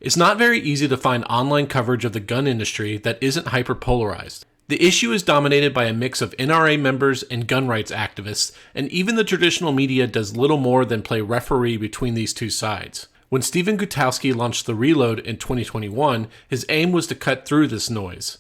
It's not very easy to find online coverage of the gun industry that isn't hyper-polarized. The issue is dominated by a mix of NRA members and gun rights activists, and even the traditional media does little more than play referee between these two sides. When Stephen Gutowski launched The Reload in 2021, his aim was to cut through this noise.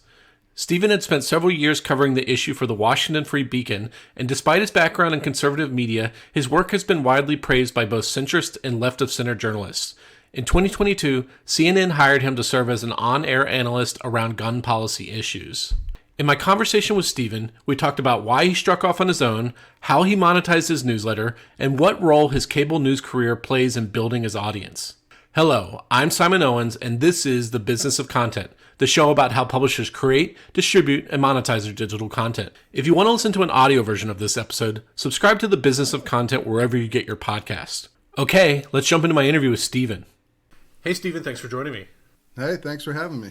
Stephen had spent several years covering the issue for the Washington Free Beacon, and despite his background in conservative media, his work has been widely praised by both centrist and left-of-center journalists. In 2022, CNN hired him to serve as an on-air analyst around gun policy issues. In my conversation with Stephen, we talked about why he struck off on his own, how he monetized his newsletter, and what role his cable news career plays in building his audience. Hello, I'm Simon Owens, and this is The Business of Content, the show about how publishers create, distribute, and monetize their digital content. If you want to listen to an audio version of this episode, subscribe to The Business of Content wherever you get your podcasts. Okay, let's jump into my interview with Stephen. Hey, Stephen, thanks for joining me. Hey, thanks for having me.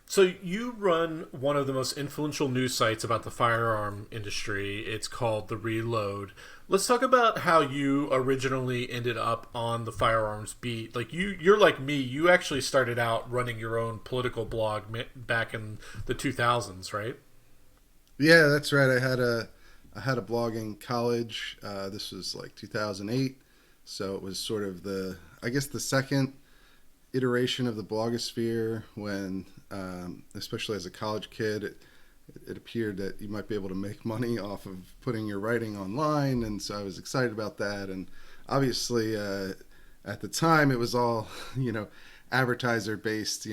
So you run one of the most influential news sites about the firearm industry. It's called The Reload. Let's talk about how you originally ended up on the firearms beat. Like you're like me. You actually started out running your own political blog back in the 2000s, right? Yeah, that's right. I had a blog in college. This was like 2008, so it was sort of the second iteration of the blogosphere when, especially as a college kid, it appeared that you might be able to make money off of putting your writing online, and so I was excited about that. And obviously, at the time, it was all advertiser based,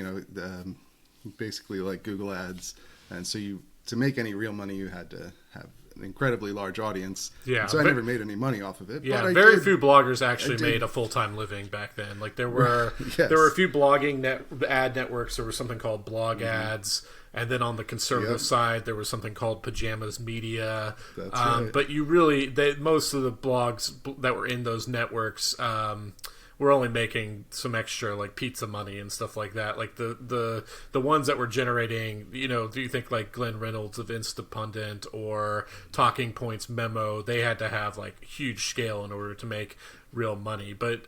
basically like Google ads, and so to make any real money, you had to have an incredibly large audience. Yeah. And so I never made any money off of it. Yeah, but very few bloggers actually made a full-time living back then. Like there were Yes. there were a few blogging ad networks. There was something called Blog Ads, and then on the conservative side, there was something called Pajamas Media. That's right. But most of the blogs that were in those networks were only making some extra like pizza money and stuff like that. Like the ones that were generating, do you think like Glenn Reynolds of Instapundit or Talking Points Memo, they had to have like huge scale in order to make real money, but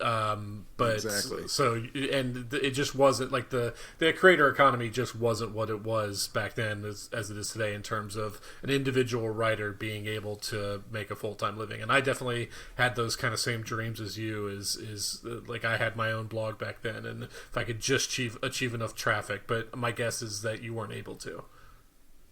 Exactly. So and it just wasn't like the creator economy just wasn't what it was back then as it is today in terms of an individual writer being able to make a full-time living. And I definitely had those kind of same dreams as you. Is like I had my own blog back then, and if I could just achieve enough traffic, but my guess is that you weren't able to.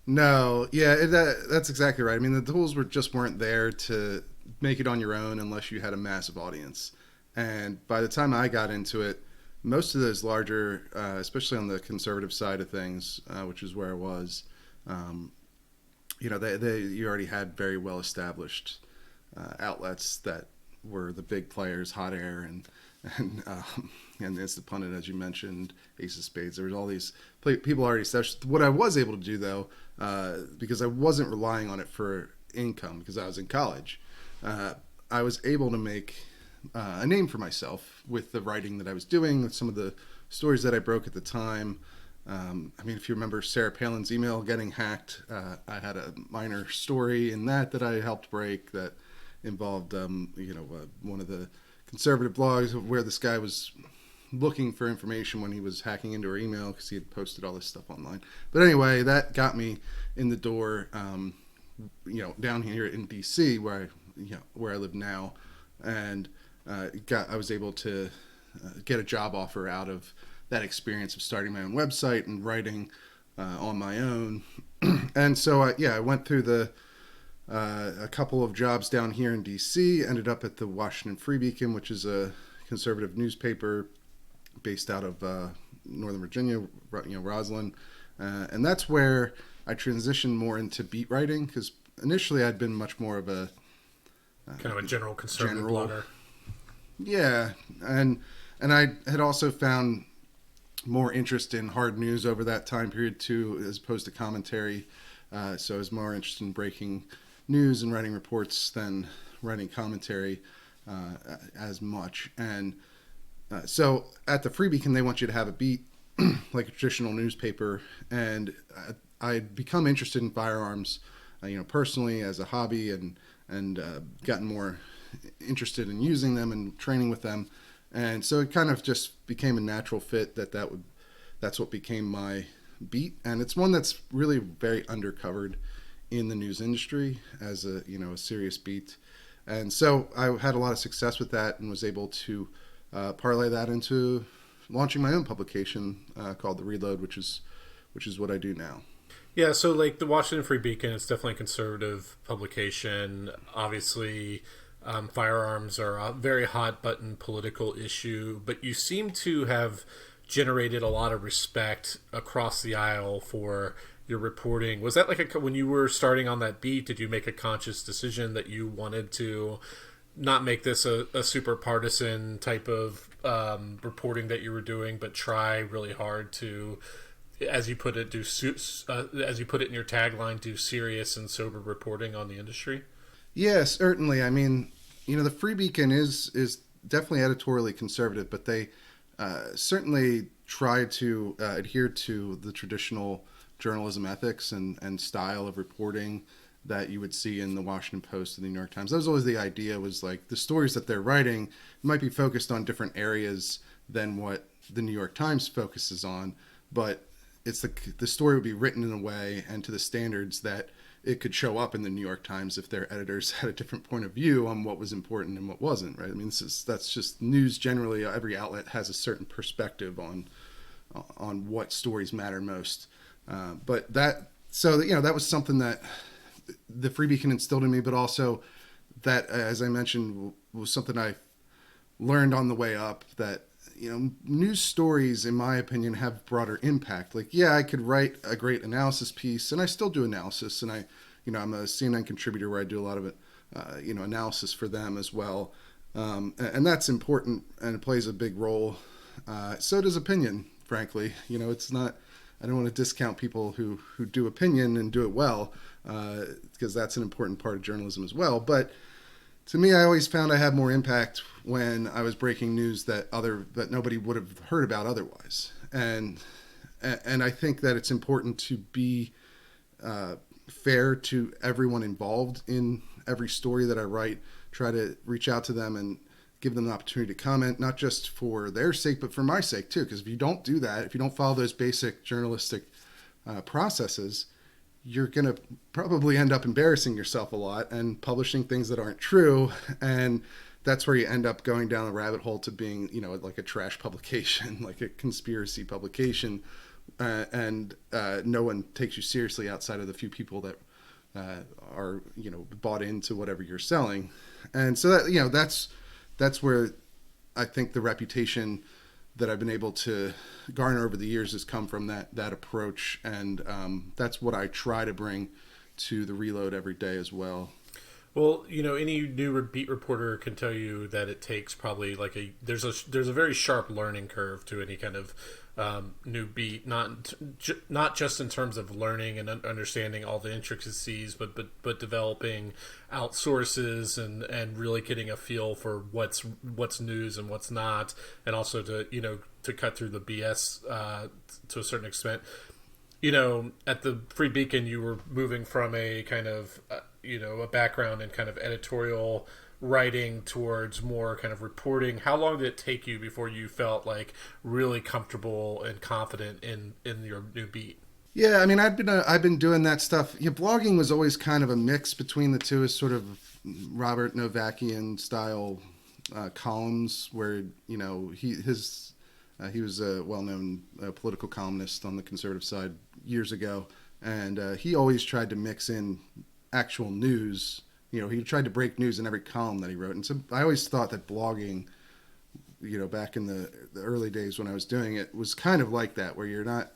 No, yeah, that's exactly right. I mean, the tools weren't there to make it on your own unless you had a massive audience. And by the time I got into it, most of those larger, especially on the conservative side of things, which is where I was, you already had very well established outlets that were the big players, Hot Air and Instapundit, as you mentioned, Ace of Spades. There was all these people already established. What I was able to do though, because I wasn't relying on it for income, because I was in college, I was able to make a name for myself with the writing that I was doing, with some of the stories that I broke at the time. If you remember Sarah Palin's email getting hacked, I had a minor story in that I helped break that involved, one of the conservative blogs where this guy was looking for information when he was hacking into her email because he had posted all this stuff online. But anyway, that got me in the door, down here in DC where I live now, and I was able to get a job offer out of that experience of starting my own website and writing on my own. And so I went through a couple of jobs down here in DC, ended up at the Washington Free Beacon, which is a conservative newspaper based out of Northern Virginia, Roslyn. And that's where I transitioned more into beat writing, because initially I'd been much more of a kind of a general conservative blogger. Yeah, and I had also found more interest in hard news over that time period too, as opposed to commentary. So I was more interested in breaking news and writing reports than writing commentary as much. And so at the Free Beacon, they want you to have a beat like a traditional newspaper. And I'd become interested in firearms, personally as a hobby, and gotten more interested in using them and training with them. And so it kind of just became a natural fit that's what became my beat. And it's one that's really very undercovered in the news industry as a serious beat. And so I had a lot of success with that and was able to parlay that into launching my own publication called The Reload, which is what I do now. Yeah, so like the Washington Free Beacon, it's definitely a conservative publication. Obviously, firearms are a very hot button political issue, but you seem to have generated a lot of respect across the aisle for your reporting. Was that like when you were starting on that beat, did you make a conscious decision that you wanted to not make this a super partisan type of reporting that you were doing, but try really hard to, as you put it, as you put it in your tagline, do serious and sober reporting on the industry? Yes, certainly. I mean, the Free Beacon is definitely editorially conservative, but they certainly try to adhere to the traditional journalism ethics and style of reporting that you would see in the Washington Post and the New York Times. That was always the idea, was like the stories that they're writing might be focused on different areas than what the New York Times focuses on, but it's the story would be written in a way and to the standards that it could show up in the New York Times if their editors had a different point of view on what was important and what wasn't, right? I mean, that's just news generally. Every outlet has a certain perspective on what stories matter most. That was something that the Free Beacon instilled in me, but also that, as I mentioned, was something I learned on the way up, that news stories, in my opinion, have broader impact. Like, yeah, I could write a great analysis piece, and I still do analysis, and I'm a CNN contributor where I do a lot of it, analysis for them as well, and that's important and it plays a big role. So does opinion, frankly. It's not. I don't want to discount people who do opinion and do it well, because that's an important part of journalism as well. But to me, I always found I had more impact when I was breaking news that nobody would have heard about otherwise. And I think that it's important to be fair to everyone involved in every story that I write. Try to reach out to them and give them the opportunity to comment, not just for their sake, but for my sake too. Because if you don't do that, if you don't follow those basic journalistic processes, you're going to probably end up embarrassing yourself a lot and publishing things that aren't true. And that's where you end up going down a rabbit hole to being, like a trash publication, like a conspiracy publication. And no one takes you seriously outside of the few people that are, bought into whatever you're selling. And so that, that's where I think the reputation that I've been able to garner over the years has come from that approach. And that's what I try to bring to the Reload every day as well. Well, any new beat reporter can tell you that it takes probably there's a very sharp learning curve to any kind of new beat, not just in terms of learning and understanding all the intricacies, but developing out sources and really getting a feel for what's news and what's not, and also to cut through the BS to a certain extent. At the Free Beacon, you were moving from a kind of a background in kind of editorial writing towards more kind of reporting. How long did it take you before you felt like really comfortable and confident in your new beat? Yeah, I mean, I've been doing that stuff. Blogging was always kind of a mix between the two, as sort of Robert Novakian style columns, where he was a well-known political columnist on the conservative side years ago, and he always tried to mix in actual news. He tried to break news in every column that he wrote. And so I always thought that blogging, back in the early days when I was doing it, was kind of like that, where you're not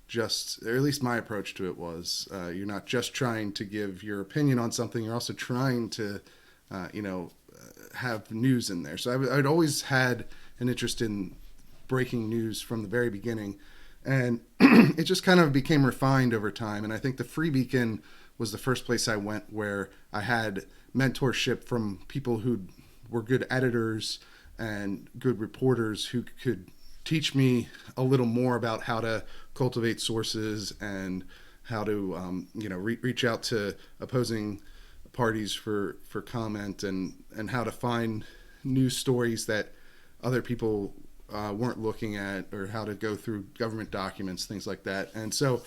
just, or at least my approach to it was, you're not just trying to give your opinion on something, you're also trying to, have news in there. So I'd always had an interest in breaking news from the very beginning. And it just kind of became refined over time. And I think the Free Beacon was the first place I went where I had mentorship from people who were good editors and good reporters who could teach me a little more about how to cultivate sources and how to reach out to opposing parties for comment and how to find news stories that other people weren't looking at, or how to go through government documents, things like that. And so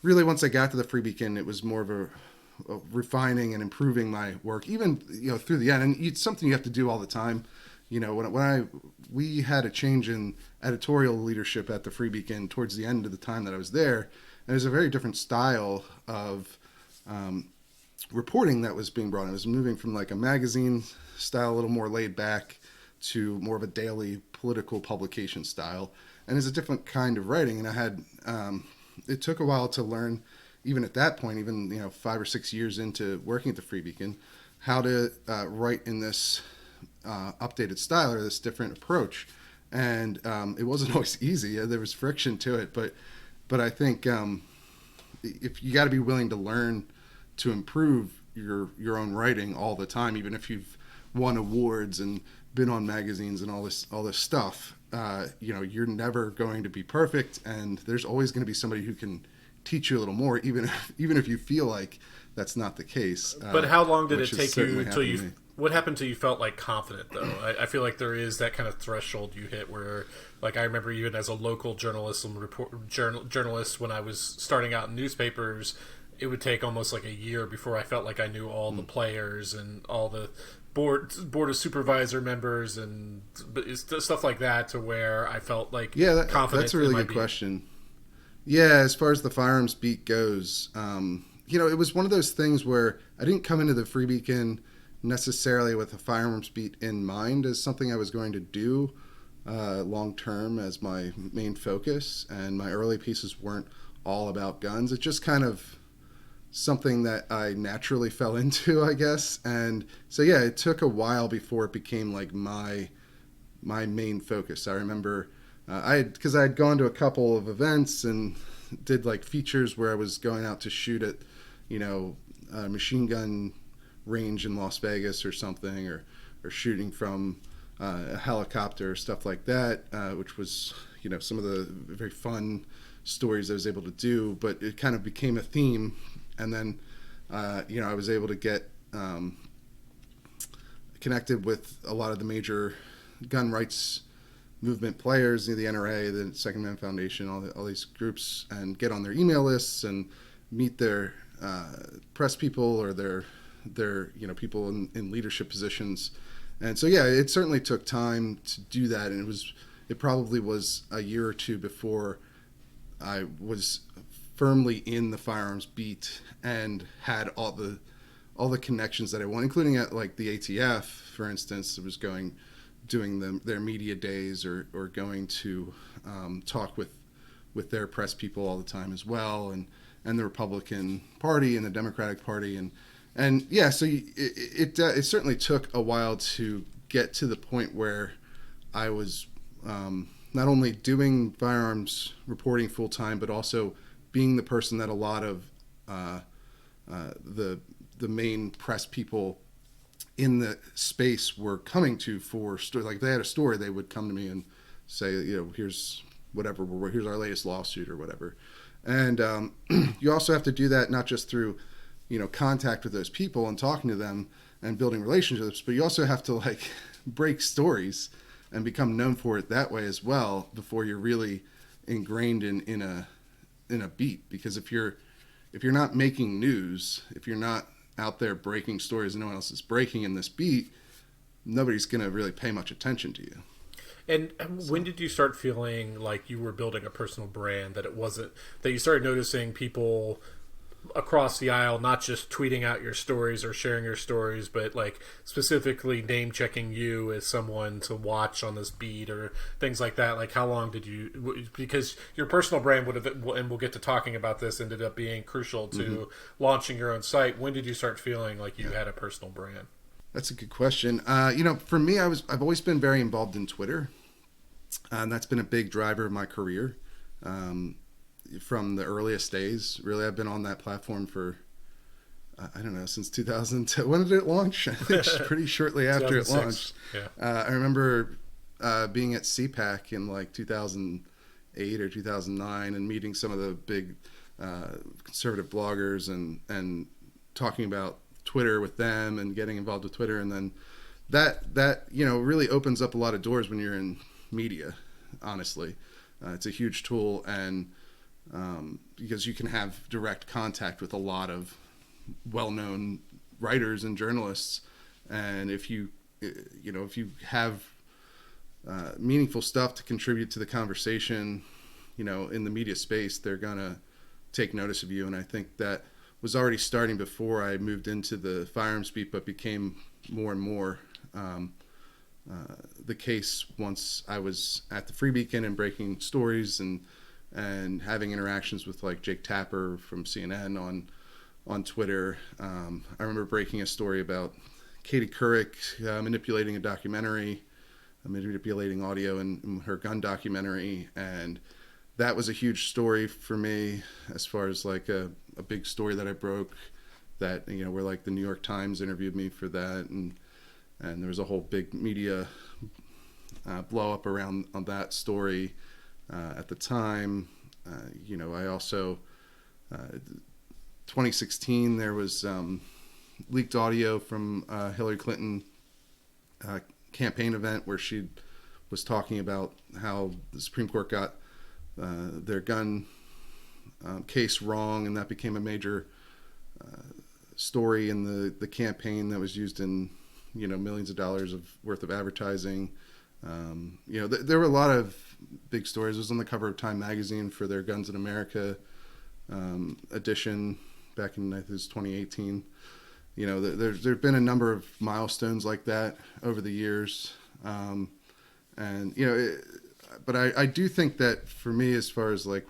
really once I got to the Free Beacon, it was more of a refining and improving my work, even through the end. And it's something you have to do all the time. We had a change in editorial leadership at the Free Beacon towards the end of the time that I was there, and it was a very different style of reporting that was being brought in. It was moving from like a magazine style, a little more laid back, to more of a daily political publication style, and it's a different kind of writing. And I had it took a while to learn, even at that point, even 5 or 6 years into working at the Free Beacon, how to write in this updated style, or this different approach. And it wasn't always easy. There was friction to it, but I think if you got to be willing to learn to improve your own writing all the time, even if you've won awards and been on magazines and all this stuff, you're never going to be perfect, and there's always going to be somebody who can teach you a little more, even if you feel like that's not the case. But how long did it take you until you? What happened till you felt like confident, though? I feel like there is that kind of threshold you hit where, like, I remember even as a local journalist when I was starting out in newspapers, it would take almost like a year before I felt like I knew all the players and all the board of supervisor members and stuff like that, to where I felt like confident. That's a really good question. Yeah, as far as the firearms beat goes, it was one of those things where I didn't come into the Free Beacon necessarily with a firearms beat in mind as something I was going to do long term as my main focus, and my early pieces weren't all about guns. It's just kind of something that I naturally fell into, I guess. And so it took a while before it became like my main focus. I remember because I had gone to a couple of events and did like features where I was going out to shoot at a machine gun range in Las Vegas or something, or shooting from a helicopter or stuff like that, which was some of the very fun stories I was able to do. But it kind of became a theme, and then I was able to get connected with a lot of the major gun rights movement players, the NRA, the Second Amendment Foundation, all these groups, and get on their email lists and meet their press people, or their people in leadership positions. And so it certainly took time to do that, and it probably was a year or two before I was firmly in the firearms beat and had all the connections that I want, including at like the ATF, for instance. I was doing their media days, or going to talk with their press people all the time as well, and the Republican Party and the Democratic Party, so it certainly took a while to get to the point where I was not only doing firearms reporting full time, but also being the person that a lot of the main press people in the space were coming to for story. Like, they had a story, they would come to me and say, here's whatever, here's our latest lawsuit or whatever. And you also have to do that not just through contact with those people and talking to them and building relationships, but you also have to like break stories and become known for it that way as well before you're really ingrained in a beat. Because if you're not making news, if you're not out there breaking stories and no one else is breaking in this beat, nobody's going to really pay much attention to you. And when did you start feeling like you were building a personal brand, that you started noticing people across the aisle not just tweeting out your stories or sharing your stories, but like specifically name checking you as someone to watch on this beat or things like that? Like, how long did you, because your personal brand would have, and we'll get to talking about this, ended up being crucial to launching your own site. When did you start feeling like you had a personal brand? That's a good question. For me, I've always been very involved in Twitter, and that's been a big driver of my career. From the earliest days, really, I've been on that platform for, I don't know, since 2010. When did it launch? I think pretty shortly after it launched. Yeah. I remember being at CPAC in like 2008 or 2009 and meeting some of the big conservative bloggers and talking about Twitter with them and getting involved with Twitter. And then that really opens up a lot of doors when you're in media. Honestly, it's a huge tool, and because you can have direct contact with a lot of well-known writers and journalists, and if you have meaningful stuff to contribute to the conversation, in the media space, they're gonna take notice of you. And I think that was already starting before I moved into the firearms beat, but became more and more the case once I was at the Free Beacon and breaking stories and having interactions with like Jake Tapper from CNN on Twitter. I remember breaking a story about Katie Couric manipulating a documentary, manipulating audio in her gun documentary, and that was a huge story for me as far as like a big story that I broke, that where like the New York Times interviewed me for that, and there was a whole big media blow up around on that story at the time. I also 2016 there was leaked audio from Hillary Clinton campaign event where she was talking about how the Supreme Court got their gun case wrong, and that became a major story in the campaign that was used in millions of dollars worth of advertising. There were a lot of big stories. It was on the cover of Time magazine for their Guns in America edition back in, I think it was 2018. There've been a number of milestones like that over the years, but I do think that for me, as far as like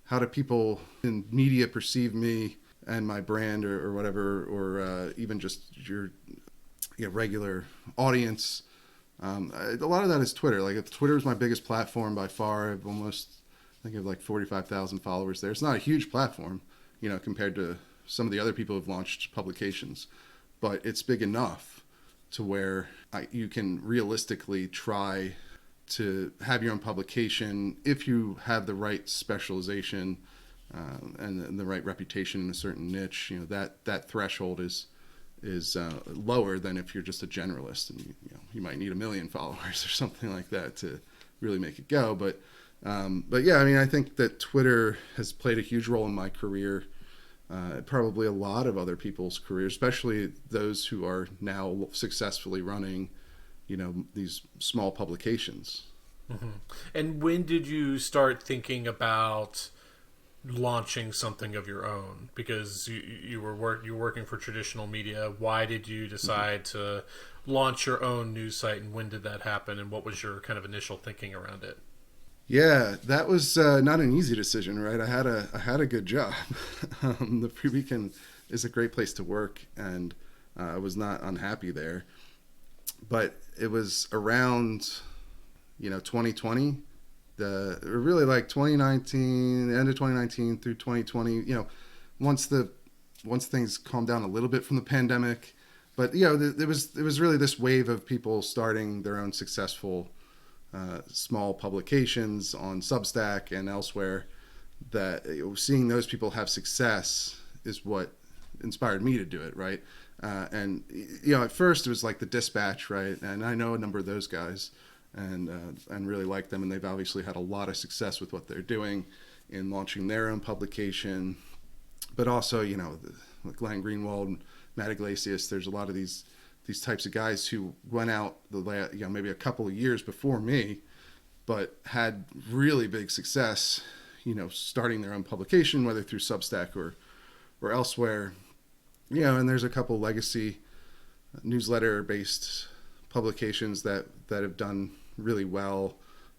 how do people in media perceive me and my brand or whatever, or even just your regular audience, a lot of that is Twitter. Like Twitter is my biggest platform by far. I think I have like 45,000 followers there. It's not a huge platform, compared to some of the other people who've launched publications, but it's big enough to where you can realistically try to have your own publication if you have the right specialization and the right reputation in a certain niche. That threshold is lower than if you're just a generalist, and you might need 1 million followers or something like that to really make it go. But yeah, I think that Twitter has played a huge role in my career. Probably a lot of other people's careers, especially those who are now successfully running, these small publications. Mm-hmm. And when did you start thinking about launching something of your own? Because you were working for traditional media. Why did you decide to launch your own news site, and when did that happen? And what was your kind of initial thinking around it? Yeah, that was not an easy decision, right? I had a good job. The Free Beacon is a great place to work, and I was not unhappy there. But it was around 2020, really like 2019, end of 2019 through 2020. Once things calmed down a little bit from the pandemic, but it was really this wave of people starting their own successful small publications on Substack and elsewhere, that seeing those people have success is what inspired me to do it, right? And at first it was like the Dispatch, right? And I know a number of those guys, and really like them, and they've obviously had a lot of success with what they're doing in launching their own publication. But also, like Glenn Greenwald and Matt Iglesias, there's a lot of these types of guys who went out maybe a couple of years before me, but had really big success, starting their own publication, whether through Substack or elsewhere. And there's a couple legacy newsletter-based publications that have done really well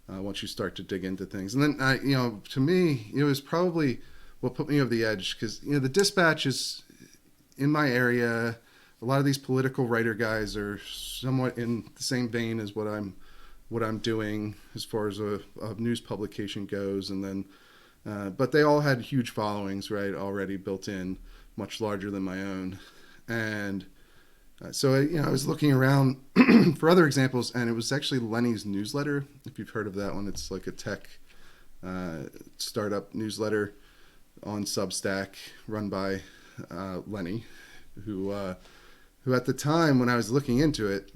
once you start to dig into things. And then, to me, it was probably what put me over the edge, because the Dispatch is in my area. A lot of these political writer guys are somewhat in the same vein as what I'm doing as far as a news publication goes, and then but they all had huge followings, right, already built in, much larger than my own. And so I was looking around for other examples, and it was actually Lenny's newsletter. If you've heard of that one, it's like a tech startup newsletter on Substack run by Lenny, who who at the time when I was looking into it,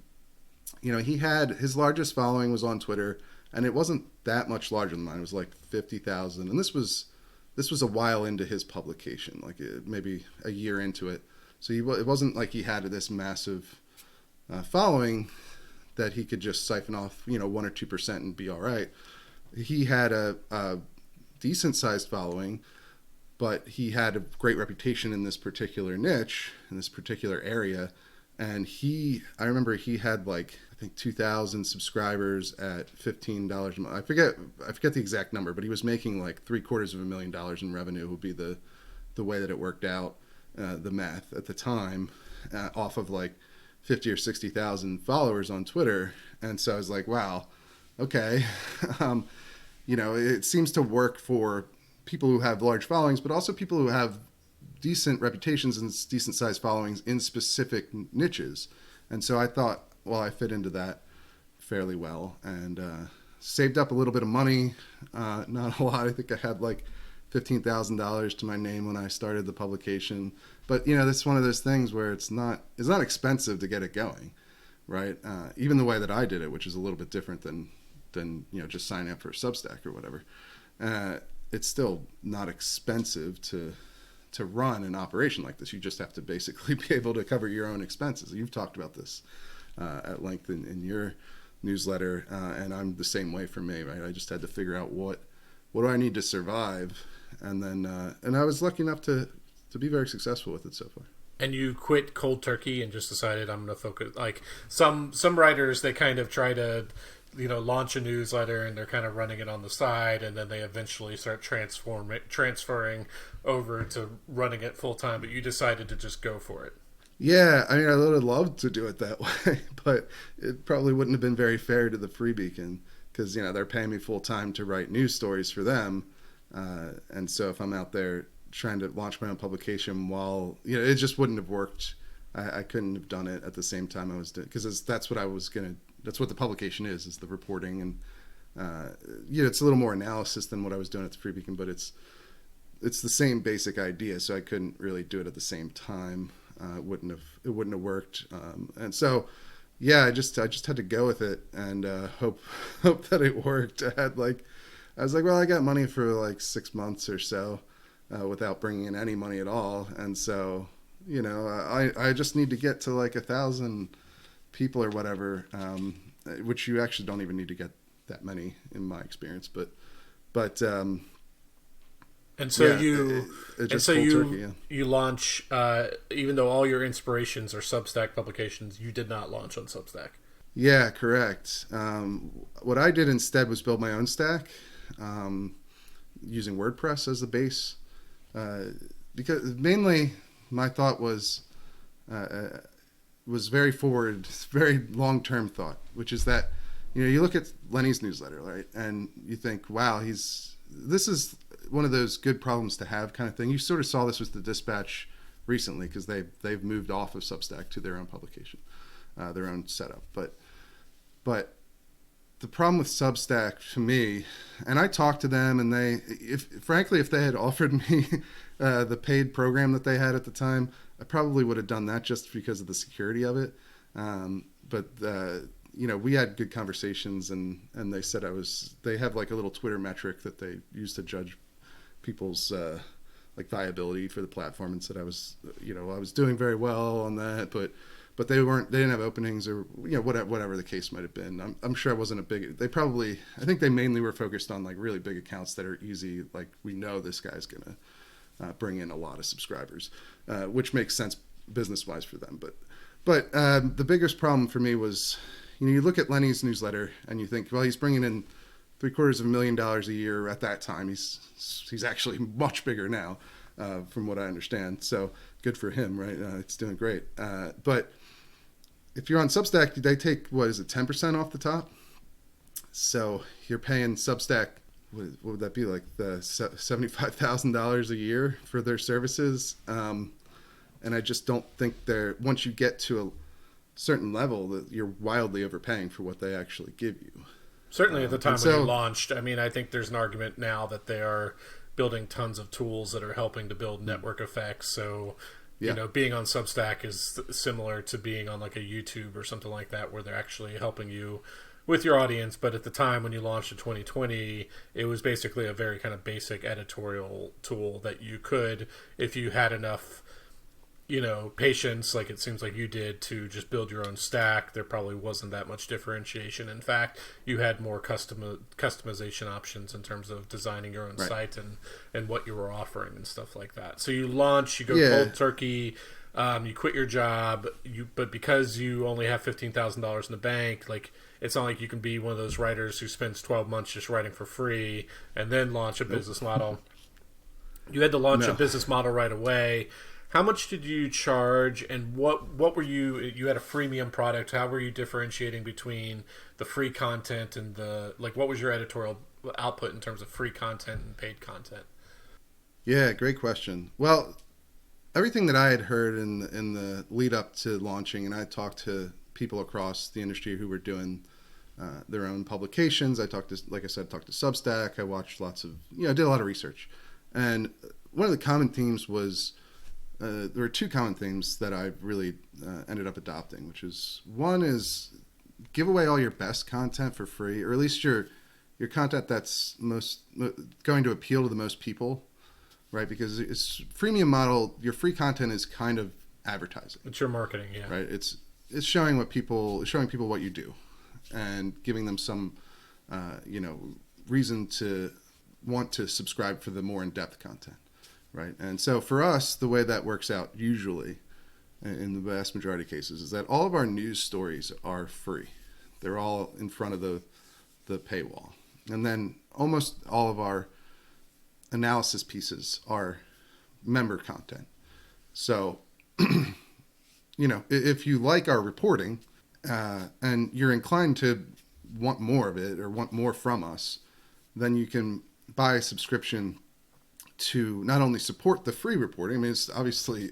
he had his largest following was on Twitter, and it wasn't that much larger than mine. It was like 50,000, and this was a while into his publication, like maybe a year into it. So it wasn't like he had this massive following that he could just siphon off, 1 or 2% and be all right. He had a decent sized following, but he had a great reputation in this particular niche, in this particular area. And I remember he had like, I think 2,000 subscribers at $15 a month. I forget the exact number, but he was making like $750,000 in revenue would be the way that it worked out, the math at the time, off of like 50 or 60,000 followers on Twitter. And so I was like, wow, okay. It seems to work for people who have large followings, but also people who have decent reputations and decent sized followings in specific niches. And so I thought, well, I fit into that fairly well, and saved up a little bit of money. Not a lot. I think I had like $15,000 to my name when I started the publication. But that's one of those things where it's not expensive to get it going, right? Even the way that I did it, which is a little bit different than just signing up for a Substack or whatever. It's still not expensive to run an operation like this. You just have to basically be able to cover your own expenses. You've talked about this at length in your newsletter, and I'm the same way for me, right? I just had to figure out what do I need to survive, and then and I was lucky enough to be very successful with it so far. And you quit cold turkey and just decided I'm going to focus. Like some writers, they kind of try to launch a newsletter and they're kind of running it on the side, and then they eventually start transferring over to running it full time. But you decided to just go for it. Yeah, I mean, I would have loved to do it that way, but it probably wouldn't have been very fair to the Free Beacon, because they're paying me full time to write news stories for them, and so if I'm out there trying to launch my own publication while it just wouldn't have worked. I couldn't have done it at the same time I was doing, because that's what I was gonna. That's what the publication is the reporting, and it's a little more analysis than what I was doing at the Free Beacon, but it's the same basic idea. So I couldn't really do it at the same time. It wouldn't have worked. And so, yeah, I just had to go with it and hope that it worked. I was like, well, I got money for like 6 months or so without bringing in any money at all, and so I just need to get to like 1,000 people or whatever, which you actually don't even need to get that many in my experience, but and so yeah, you launch, even though all your inspirations are Substack publications, you did not launch on Substack. Yeah, correct. What I did instead was build my own stack, using WordPress as the base, because mainly my thought was very forward, very long-term thought, which is that, you look at Lenny's newsletter, right? And you think, wow, this is one of those good problems to have kind of thing. You sort of saw this with the Dispatch recently, because they've moved off of Substack to their own publication, their own setup. But the problem with Substack to me, and I talked to them, and if they had offered me the paid program that they had at the time, I probably would have done that just because of the security of it. But we had good conversations, and they said they have like a little Twitter metric that they use to judge people's like viability for the platform, and said I was doing very well on that, but they didn't have openings, or whatever the case might have been. I'm sure I wasn't I think they mainly were focused on like really big accounts that are easy, like we know this guy's gonna bring in a lot of subscribers, which makes sense business-wise for them. But the biggest problem for me was, you look at Lenny's newsletter and you think, well, he's bringing in $750,000 a year at that time. He's actually much bigger now, from what I understand. So good for him, right? It's doing great. But if you're on Substack, they take, 10% off the top? So you're paying Substack, what would that be, like the $75,000 a year for their services? And I just don't think once you get to a certain level, that you're wildly overpaying for what they actually give you. Certainly at the time when you launched, I mean, I think there's an argument now that they are building tons of tools that are helping to build network effects. So Yeah. Being on Substack is similar to being on like a YouTube or something like that, where they're actually helping you with your audience. But at the time when you launched in 2020, it was basically a very kind of basic editorial tool that you could, if you had enough patience, like it seems like you did, to just build your own stack. There probably wasn't that much differentiation. In fact, you had more customization options in terms of designing your own Right. site and what you were offering and stuff like that. So you launch, you go Yeah. cold turkey, you quit your job, but because you only have $15,000 in the bank, like it's not like you can be one of those writers who spends 12 months just writing for free and then launch a business model. You had to launch a No. business model right away. How much did you charge, and what were you had a freemium product? How were you differentiating between the free content and what was your editorial output in terms of free content and paid content? Yeah, great question. Well, everything that I had heard in the lead up to launching, and I talked to people across the industry who were doing their own publications. I talked to, like I said, talked to Substack. I watched lots of, I did a lot of research, and one of the common themes was there were two common themes that I really ended up adopting, which is one is give away all your best content for free, or at least your content that's most going to appeal to the most people, right? Because it's freemium model, your free content is kind of advertising. It's your marketing, yeah. Right. It's showing people what you do, and giving them some, reason to want to subscribe for the more in-depth content. Right. And so for us, the way that works out usually in the vast majority of cases is that all of our news stories are free. They're all in front of the paywall. And then almost all of our analysis pieces are member content. So, if you like our reporting and you're inclined to want more of it or want more from us, then you can buy a subscription to not only support the free reporting. I mean, it's obviously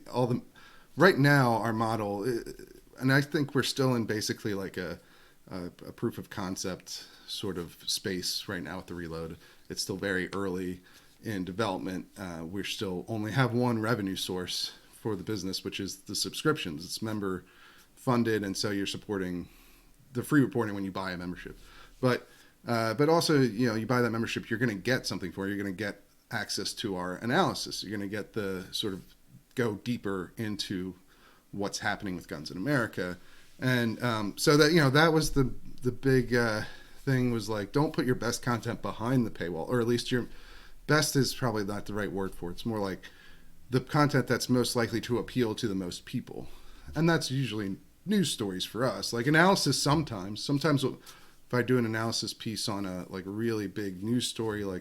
right now our model, and I think we're still in basically like a proof of concept sort of space right now with the reload. It's still very early in development. We still only have one revenue source for the business, which is the subscriptions. It's member funded, and so you're supporting the free reporting when you buy a membership. But also, you buy that membership, you're going to get something for it. You're going to get access to our analysis. You're going to get the sort of go deeper into what's happening with guns in America. And so that, that was the big thing, was like, don't put your best content behind the paywall, or at least your best is probably not the right word for it. It's more like the content that's most likely to appeal to the most people. And that's usually news stories for us. Like analysis sometimes if I do an analysis piece on a really big news story, we'll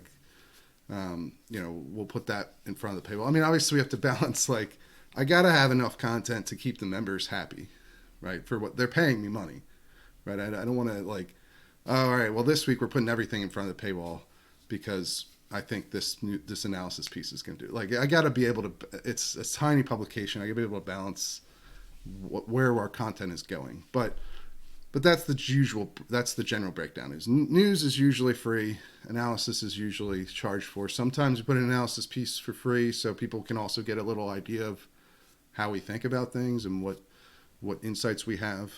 put that in front of the paywall. I mean, obviously we have to balance, I got to have enough content to keep the members happy, right? For what they're paying me money, right? I don't want to all right, well, this week we're putting everything in front of the paywall because I think this analysis piece is going to do. I got to be able to, it's a tiny publication. I got to be able to balance where our content is going. But that's the general breakdown. Is news is usually free, analysis is usually charged for. Sometimes we put an analysis piece for free so people can also get a little idea of how we think about things and what insights we have.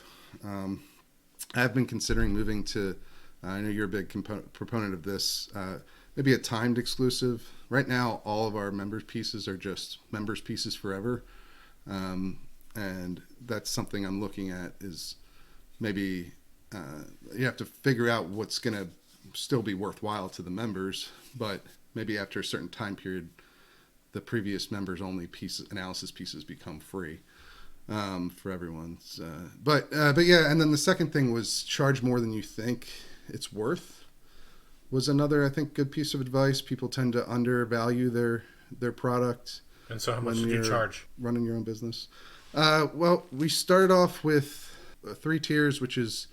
I've been considering moving to, I know you're a big proponent of this, maybe a timed exclusive. Right now, all of our members pieces are just members pieces forever. And that's something I'm looking at, is maybe you have to figure out what's going to still be worthwhile to the members, but maybe after a certain time period, the previous members only analysis pieces become free for everyone. But yeah, and then the second thing was charge more than you think it's worth. Was another, I think, good piece of advice. People tend to undervalue their product. And so how much did you charge? Running your own business. Well, we started off with 3 tiers, which is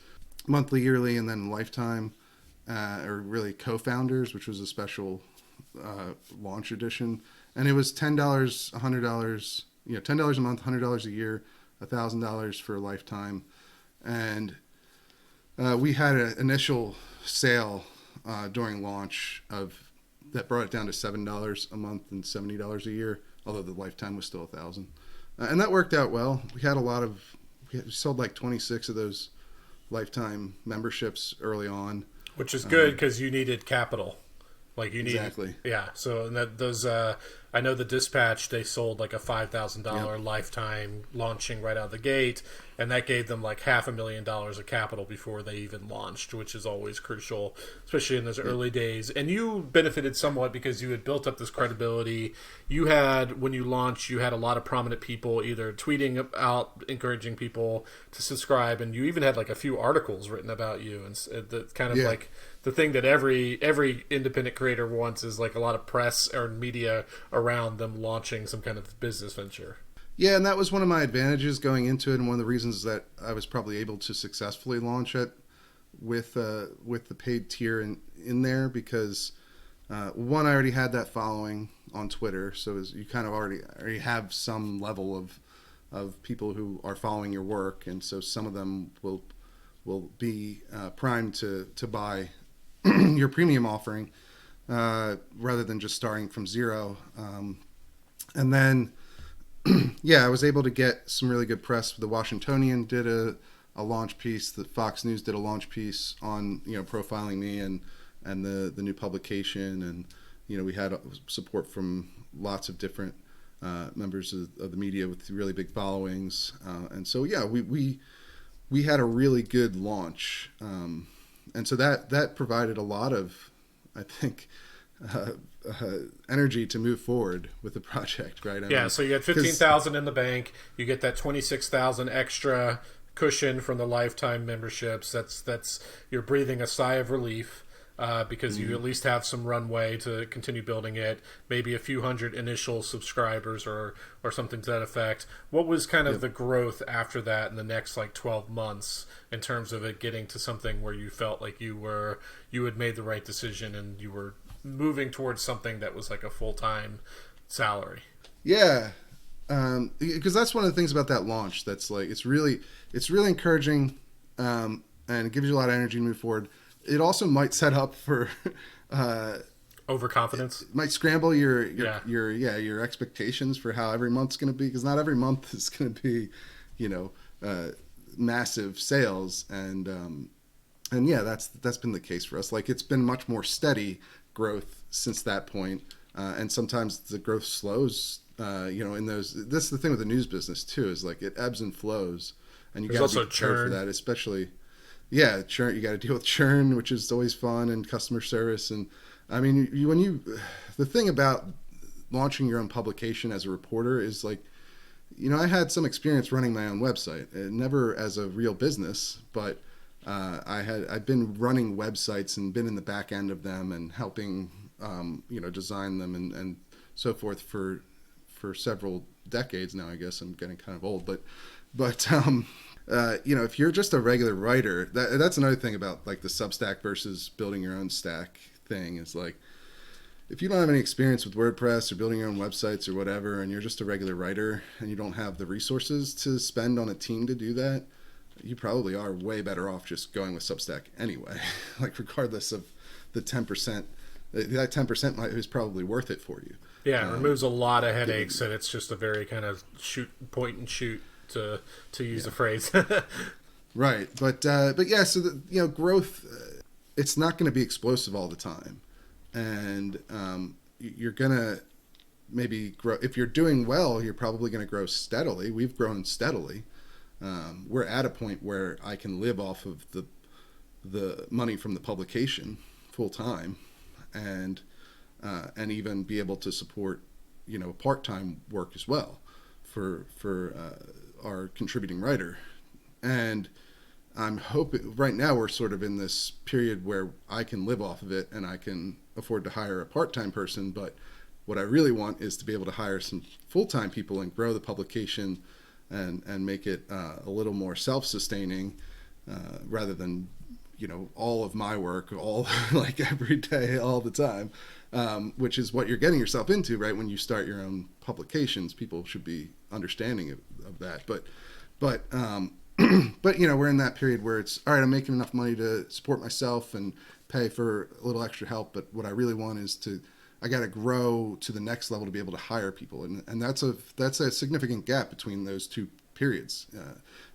monthly, yearly, and then lifetime, or really co-founders, which was a special launch edition. And it was $10, $100, $10 a month, $100 a year, $1,000 for a lifetime. And we had an initial sale during launch that brought it down to $7 a month and $70 a year, although the lifetime was still $1,000. and that worked out well. We sold like 26 of those lifetime memberships early on. Which is good because you needed capital. Like you need, Exactly. yeah. So and that those, I know the Dispatch, they sold like a $5,000 Yep. lifetime launching right out of the gate, and that gave them like $500,000 of capital before they even launched, which is always crucial, especially in those early days. And you benefited somewhat because you had built up this credibility. You had, when you launched, you had a lot of prominent people either tweeting out, encouraging people to subscribe, and you even had like a few articles written about you, and the kind of Yeah. like the thing that every independent creator wants is like a lot of press or media around them launching some kind of business venture. Yeah, and that was one of my advantages going into it, and one of the reasons that I was probably able to successfully launch it with the paid tier in there, because one, I already had that following on Twitter, so you kind of already have some level of people who are following your work, and so some of them will be primed to buy your premium offering rather than just starting from zero. And then, yeah, I was able to get some really good press. The Washingtonian did a launch piece. The Fox News did a launch piece on profiling me and the new publication, and we had support from lots of different members of the media with really big followings, and so yeah, we had a really good launch. And so that provided a lot of, I think, energy to move forward with the project, right? So you had 15,000 in the bank. You get that 26,000 extra cushion from the lifetime memberships. That's you're breathing a sigh of relief. Because you at least have some runway to continue building it, maybe a few hundred initial subscribers or something to that effect. What was kind of the growth after that in the next like 12 months in terms of it getting to something where you felt like you had made the right decision and you were moving towards something that was like a full-time salary? Yeah, because that's one of the things about that launch that's like it's really encouraging, and it gives you a lot of energy to move forward. It also might set up for Overconfidence. It might scramble your expectations for how every month's going to be, because not every month is going to be, massive sales, and yeah, that's been the case for us. Like it's been much more steady growth since that point, and sometimes the growth slows. In those, that's the thing with the news business too, is like it ebbs and flows, and you got to be prepared for that, especially. Yeah, churn. You got to deal with churn, which is always fun, and customer service. And I mean, the thing about launching your own publication as a reporter is like, I had some experience running my own website, never as a real business, but I've been running websites and been in the back end of them and helping, design them and so forth for several decades now. I guess I'm getting kind of old, but if you're just a regular writer, that's another thing about like the Substack versus building your own stack thing is like, if you don't have any experience with WordPress or building your own websites or whatever, and you're just a regular writer and you don't have the resources to spend on a team to do that, you probably are way better off just going with Substack anyway. Like regardless of the 10%, that 10% is probably worth it for you. Yeah, it removes a lot of headaches, and it's just a very kind of point and shoot, to use the phrase. Right, but yeah, so growth, it's not going to be explosive all the time, and you're gonna maybe grow. If you're doing well, you're probably going to grow steadily. We've grown steadily. We're at a point where I can live off of the money from the publication full time, and even be able to support part-time work as well for our contributing writer. And I'm hoping right now we're sort of in this period where I can live off of it and I can afford to hire a part-time person, but what I really want is to be able to hire some full-time people and grow the publication and make it a little more self-sustaining, rather than all of my work all like every day all the time, which is what you're getting yourself into, right? When you start your own publications, people should be understanding of that, but we're in that period where it's all right, I'm making enough money to support myself and pay for a little extra help, but what I really want is to I got to grow to the next level to be able to hire people, and that's a significant gap between those two periods,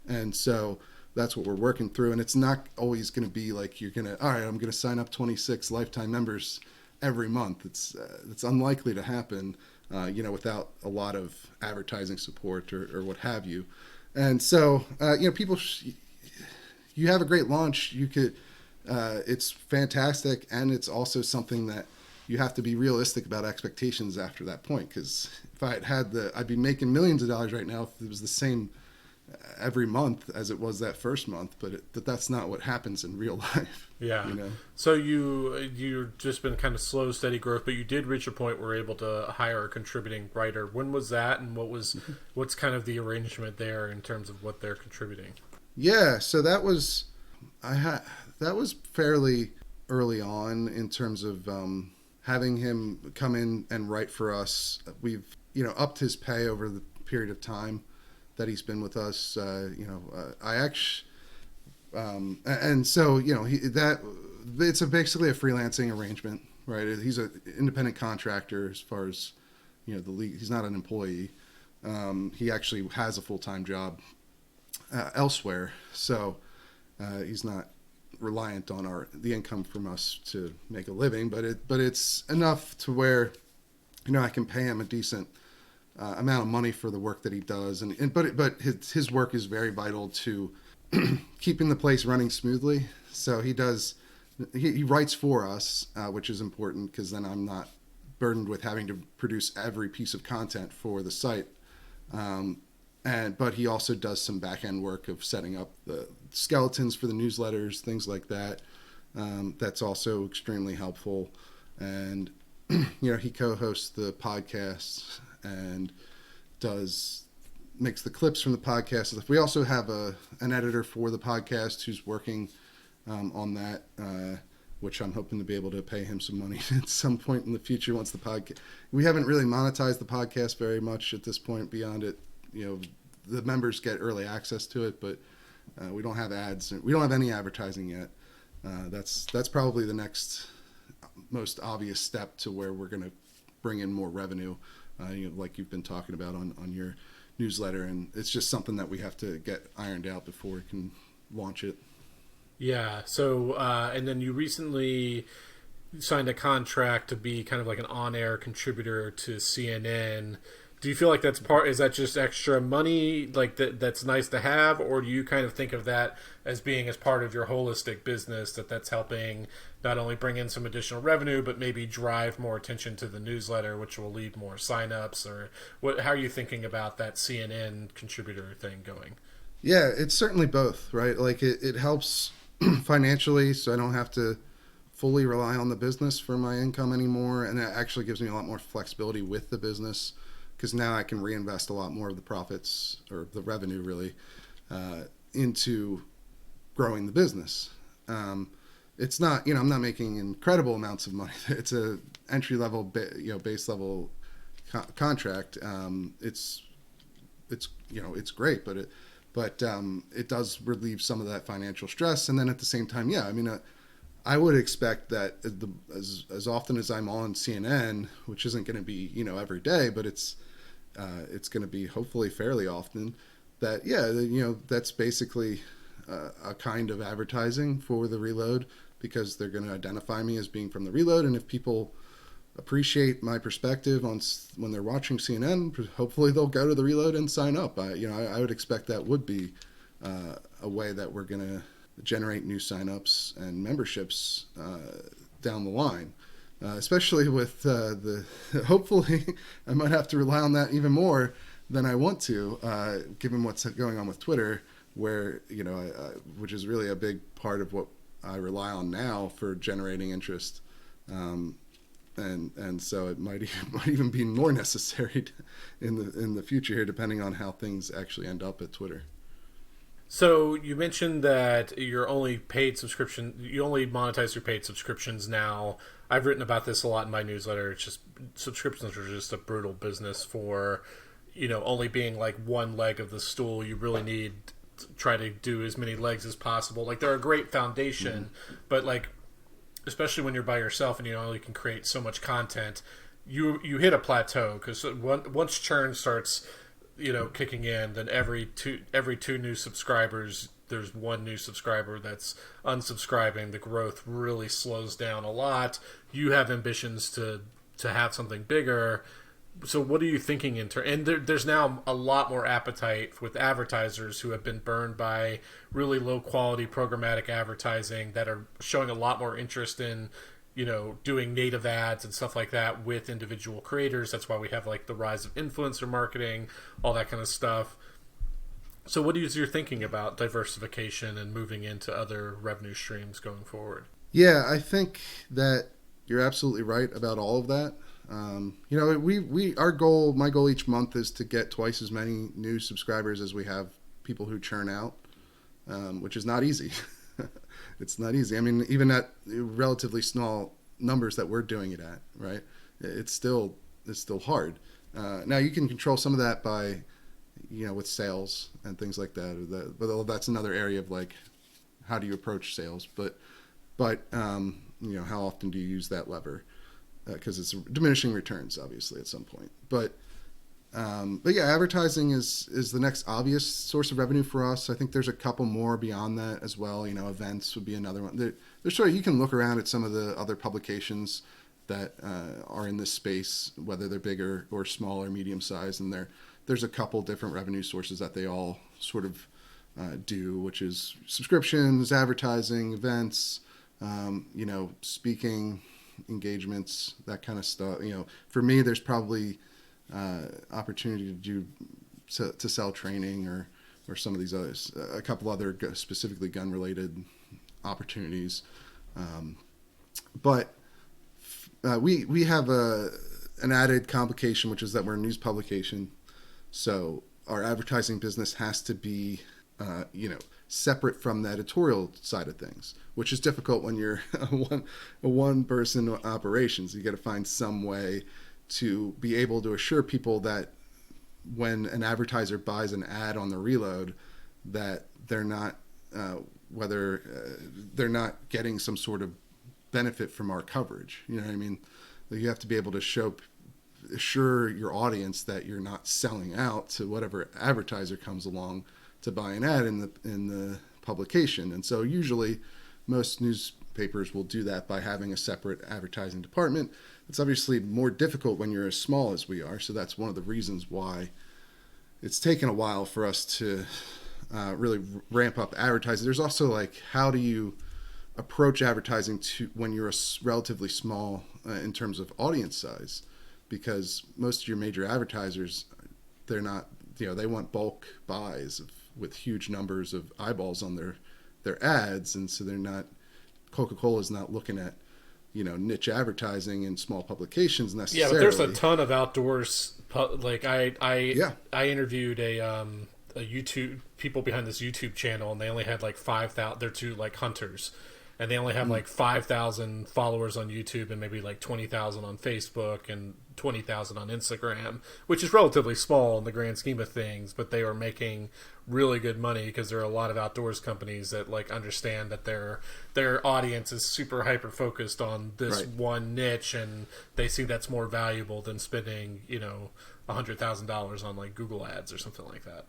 and so that's what we're working through. And it's not always going to be like you're going to, all right, I'm going to sign up 26 lifetime members every month. It's unlikely to happen, without a lot of advertising support or what have you. And so, people, you have a great launch. You could, it's fantastic, and it's also something that you have to be realistic about expectations after that point. Because if I'd be making millions of dollars right now if it was the same every month as it was that first month. But that's not what happens in real life. Yeah. So you've just been kind of slow, steady growth, but you did reach a point where you're able to hire a contributing writer. When was that, and what's kind of the arrangement there in terms of what they're contributing? Yeah. So that was fairly early on in terms of having him come in and write for us. We've upped his pay over the period of time that he's been with us. I actually, and so it's basically a freelancing arrangement, right? He's an independent contractor as far as the league. He's not an employee. He actually has a full-time job elsewhere, so he's not reliant on the income from us to make a living, but it's enough to where I can pay him a decent amount of money for the work that he does, but his work is very vital to keeping the place running smoothly. So he writes for us, which is important because then I'm not burdened with having to produce every piece of content for the site. But he also does some back end work of setting up the skeletons for the newsletters, things like that. That's also extremely helpful. And he co-hosts the podcasts and makes the clips from the podcast. We also have an editor for the podcast who's working on that, which I'm hoping to be able to pay him some money at some point in the future once the podcast. We haven't really monetized the podcast very much at this point beyond it. The members get early access to it, but we don't have ads. We don't have any advertising yet. That's probably the next most obvious step to where we're going to bring in more revenue, like you've been talking about on your newsletter. And it's just something that we have to get ironed out before we can launch it. Yeah. So, and then you recently signed a contract to be kind of like an on-air contributor to CNN. Do you feel like is that just extra money, like that's nice to have, or do you kind of think of that as being as part of your holistic business, that's helping not only bring in some additional revenue, but maybe drive more attention to the newsletter, which will lead more signups? Or how are you thinking about that CNN contributor thing going? Yeah, it's certainly both, right? Like it helps financially, so I don't have to fully rely on the business for my income anymore, and it actually gives me a lot more flexibility with the business, because now I can reinvest a lot more of the profits, or the revenue really, into growing the business. It's not, I'm not making incredible amounts of money. It's a entry level, base level contract. It's great, but it does relieve some of that financial stress. And then at the same time, I would expect that as often as I'm on CNN, which isn't going to be every day, but it's going to be hopefully fairly often, that that's basically a kind of advertising for the Reload, because they're going to identify me as being from the Reload. And if people appreciate my perspective on when they're watching CNN, hopefully they'll go to the Reload and sign up. I would expect that would be a way that we're going to generate new signups and memberships down the line, especially with hopefully I might have to rely on that even more than I want to, given what's going on with Twitter, where which is really a big part of what I rely on now for generating interest, and so it might even be more necessary in the future here, depending on how things actually end up at Twitter. So you mentioned that you're only paid subscription. You only monetize your paid subscriptions now. I've written about this a lot in my newsletter. It's just subscriptions are just a brutal business for, only being like one leg of the stool. You really need to try to do as many legs as possible. Like they're a great foundation, but like especially when you're by yourself and you only can create so much content, you hit a plateau because once churn starts, kicking in, then every two new subscribers, there's one new subscriber that's unsubscribing. The growth really slows down a lot. You have ambitions to have something bigger. So what are you thinking and there's now a lot more appetite with advertisers who have been burned by really low quality programmatic advertising that are showing a lot more interest in doing native ads and stuff like that with individual creators. That's why we have like the rise of influencer marketing, all that kind of stuff. So what is your thinking about diversification and moving into other revenue streams going forward? Yeah, I think that you're absolutely right about all of that. My goal each month is to get twice as many new subscribers as we have people who churn out, which is not easy. It's not easy. I mean, even at relatively small numbers that we're doing it at, right? It's still hard. Now you can control some of that by, with sales and things like that. But that's another area of like, how do you approach sales? But how often do you use that lever? Because it's diminishing returns, obviously, at some point. But yeah, advertising is the next obvious source of revenue for us. I think there's a couple more beyond that as well. Events would be another one. There's you can look around at some of the other publications that are in this space, whether they're bigger or small or medium sized, and there's a couple different revenue sources that they all sort of do, which is subscriptions, advertising, events, speaking engagements, that kind of stuff. For me, there's probably opportunity to sell training or some of these others, a couple other specifically gun related opportunities. But we have an added complication, which is that we're a news publication, so our advertising business has to be separate from the editorial side of things, which is difficult when you're a one person operations. You got to find some way to be able to assure people that when an advertiser buys an ad on the reload, that they're not they're not getting some sort of benefit from our coverage. You know what I mean? You have to be able to assure your audience that you're not selling out to whatever advertiser comes along to buy an ad in the publication. And so usually most newspapers will do that by having a separate advertising department. It's obviously more difficult when you're as small as we are. So that's one of the reasons why it's taken a while for us to really ramp up advertising. There's also like, how do you approach advertising when you're relatively small in terms of audience size? Because most of your major advertisers, they're not, they want bulk buys with huge numbers of eyeballs on their ads. And so Coca-Cola is not looking at, niche advertising in small publications necessarily. Yeah, but there's a ton of outdoors. Like I interviewed a YouTube people behind this YouTube channel, and they only had like 5,000. They're two like hunters, and they only have like 5,000 followers on YouTube and maybe like 20,000 on Facebook and 20,000 on Instagram, which is relatively small in the grand scheme of things. But they are making really good money because there are a lot of outdoors companies that like understand that their audience is super hyper focused on this one niche, and they see that's more valuable than spending $100,000 on like Google ads or something like that.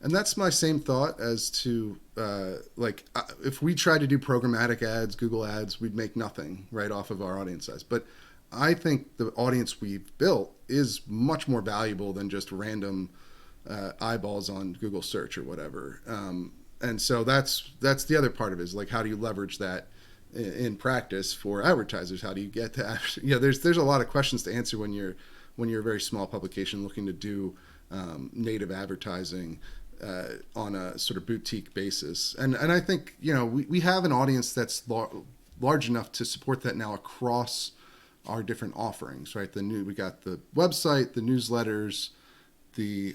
And that's my same thought as to if we tried to do programmatic ads, Google ads, we'd make nothing right off of our audience size. But I think the audience we've built is much more valuable than just random eyeballs on Google search or whatever. And so that's the other part of it, is like, how do you leverage that in practice for advertisers? How do you get to there's a lot of questions to answer when you're a very small publication looking to do native advertising on a sort of boutique basis. And I think, we have an audience that's large enough to support that now across our different offerings, right? We got the website, the newsletters, the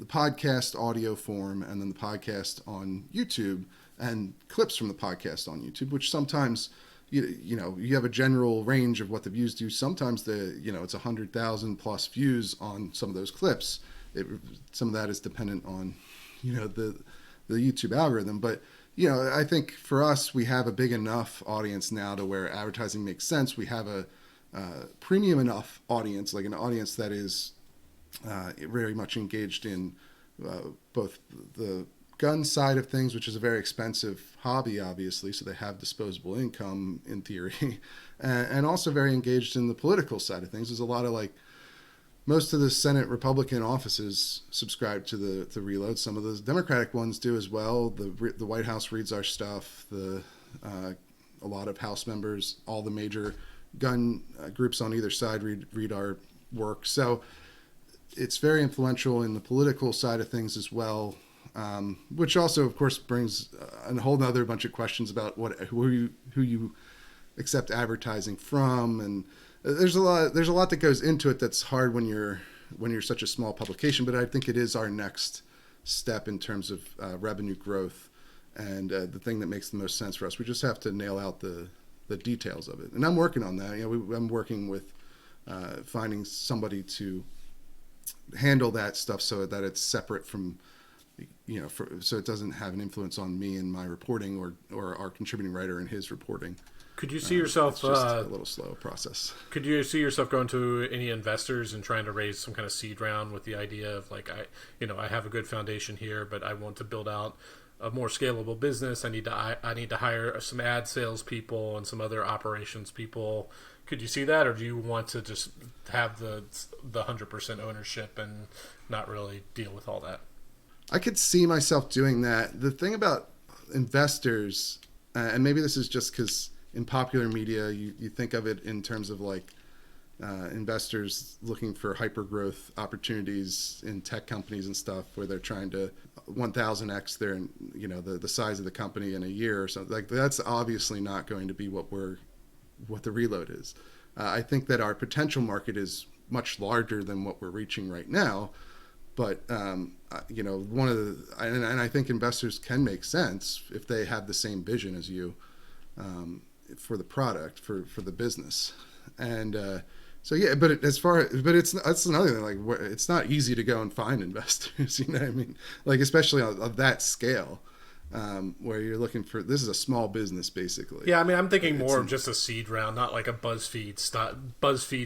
podcast audio form, and then the podcast on YouTube and clips from the podcast on YouTube, which sometimes you have a general range of what the views do. Sometimes it's 100,000 plus views on some of those clips. Some of that is dependent on the YouTube algorithm, but I think for us, we have a big enough audience now to where advertising makes sense. We have a premium enough audience, like an audience that is very much engaged in both the gun side of things, which is a very expensive hobby, obviously, so they have disposable income in theory, and also very engaged in the political side of things. There's a lot of most of the Senate Republican offices subscribe to the Reload. Some of the Democratic ones do as well. The White House reads our stuff. A lot of House members, all the major gun groups on either side read our work. So it's very influential in the political side of things as well, which also, of course, brings a whole other bunch of questions about who you accept advertising from, and there's a lot that goes into it that's hard when you're such a small publication. But I think it is our next step in terms of revenue growth, and the thing that makes the most sense for us. We just have to nail out the details of it, and I'm working on that. I'm working with finding somebody to handle that stuff so that it's separate from, so it doesn't have an influence on me and my reporting, or our contributing writer and his reporting. Could you see yourself? It's just a little slow process. Could you see yourself going to any investors and trying to raise some kind of seed round with the idea of I have a good foundation here, but I want to build out a more scalable business. I need to hire some ad sales people and some other operations people. Could you see that, or do you want to just have the 100% ownership and not really deal with all that? I could see myself doing that. The thing about investors, and maybe this is just because in popular media you think of it in terms of investors looking for hyper growth opportunities in tech companies and stuff, where they're trying to 1000x their the size of the company in a year or something. That's obviously not going to be what the Reload is. I think that our potential market is much larger than what we're reaching right now. But and I think investors can make sense if they have the same vision as you for the product, for the business, and so yeah. But that's another thing. It's not easy to go and find investors. You know what I mean? Especially on that scale. Where you're looking for, this is a small business basically. Yeah, I mean, I'm thinking more of just a seed round, not like a BuzzFeed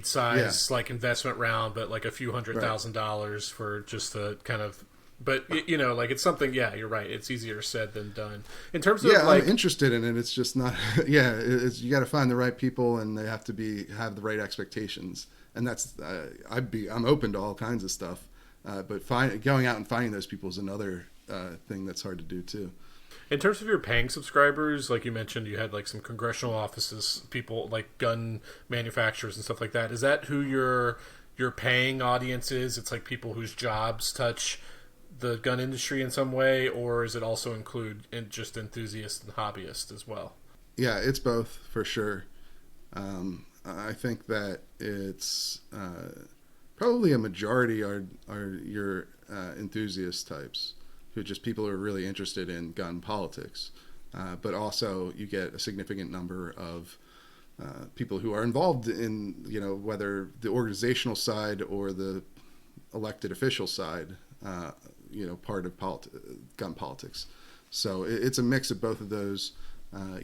size investment round, but like a few $100,000 for just the kind of. But it's something. Yeah, you're right. It's easier said than done. In terms of I'm interested in it. It's just not. Yeah, you got to find the right people, and they have to have the right expectations. And that's I'm open to all kinds of stuff, but going out and finding those people is another thing that's hard to do too. In terms of your paying subscribers, like you mentioned, you had some congressional offices, people like gun manufacturers and stuff like that. Is that who your paying audience is? It's people whose jobs touch the gun industry in some way, or is it also include just enthusiasts and hobbyists as well? Yeah, it's both for sure. I think that it's probably a majority are your enthusiast types, who just people who are really interested in gun politics. But also you get a significant number of people who are involved in, whether the organizational side or the elected official side, part of gun politics. So it's a mix of both of those. I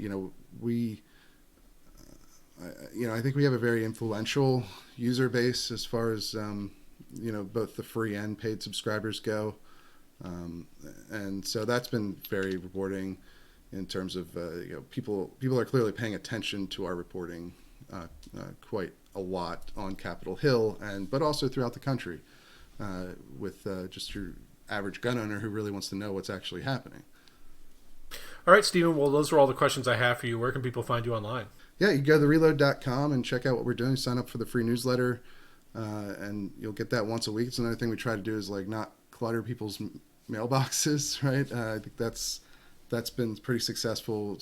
think we have a very influential user base as far as, both the free and paid subscribers go. And so that's been very rewarding in terms of people are clearly paying attention to our reporting quite a lot on Capitol Hill, but also throughout the country, with just your average gun owner who really wants to know what's actually happening. All right, Stephen. Well, those are all the questions I have for you. Where can people find you online? Yeah, you go to thereload.com and check out what we're doing. Sign up for the free newsletter, and you'll get that once a week. It's another thing we try to do is not clutter people's mailboxes, right? I think that's been pretty successful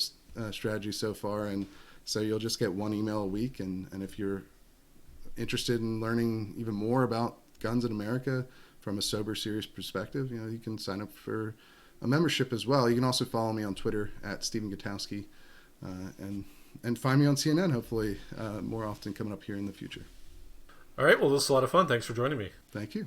strategy so far, and so you'll just get one email a week, and if you're interested in learning even more about guns in America from a sober, serious perspective, you can sign up for a membership as well. You can also follow me on Twitter at Stephen Gutowski, and find me on CNN, hopefully more often coming up here in the future. All right, well, this is a lot of fun. Thanks for joining me. Thank you.